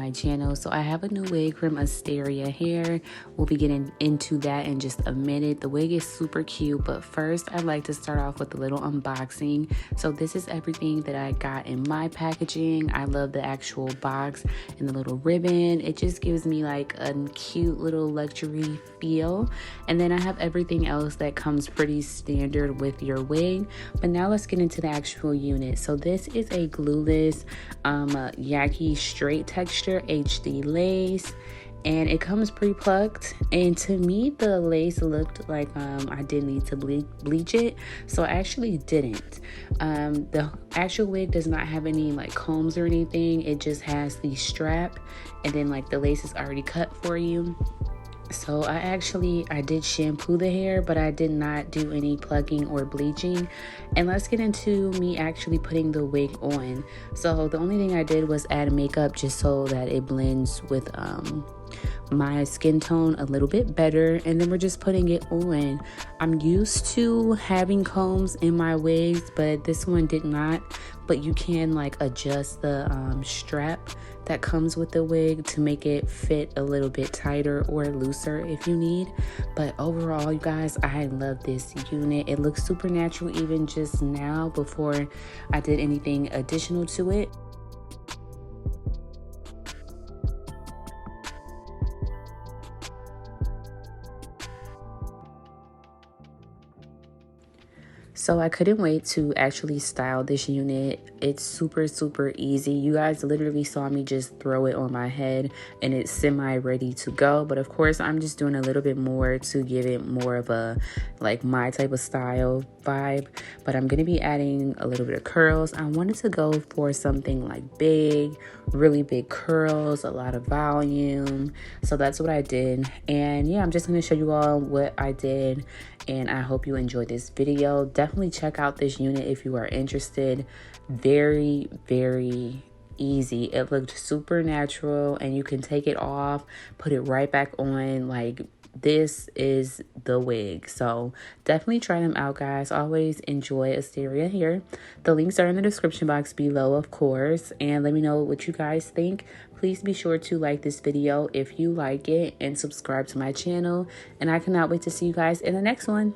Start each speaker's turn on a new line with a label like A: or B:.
A: my channel. So I have a new wig from Asteria hair. We'll be getting into that in just a minute. The wig is super cute, but first I'd like to start off with a little unboxing. So this is everything that I got in my packaging. I love the actual box and the little ribbon. It just gives me like a cute little luxury feel. And then I have everything else that comes pretty standard with your wig. But now let's get into the actual unit. So this is a Glueless Yaki straight texture HD lace, and it comes pre-plucked. And to me, the lace looked like I did need to bleach it, so I actually didn't. The actual wig does not have any like combs or anything. It just has the strap, and then like the lace is already cut for you. So I did shampoo the hair, but I did not do any plucking or bleaching. And let's get into me actually putting the wig on. So the only thing I did was add makeup just so that it blends with my skin tone a little bit better, and then we're just putting it on. I'm used to having combs in my wigs, but this one did not. But you can like adjust the strap that comes with the wig to make it fit a little bit tighter or looser if you need. But overall, you guys, I love this unit. It looks super natural even just now before I did anything additional to it. So I couldn't wait to actually style this unit. It's super easy. You guys literally saw me just throw it on my head and it's semi ready to go. But of course, I'm just doing a little bit more to give it more of a like my type of style vibe. But I'm going to be adding a little bit of curls. I wanted to go for something like big, really big curls, a lot of volume. So that's what I did. And yeah, I'm just going to show you all what I did. And I hope you enjoyed this video. Definitely check out this unit if you are interested. Very easy. It looked super natural, and you can take it off, put it right back on. Like, this is the wig. So definitely try them out, guys. Always enjoy Asteria here. The links are in the description box below, of course, and let me know what you guys think. Please be sure to like this video if you like it and subscribe to my channel, and I cannot wait to see you guys in the next one.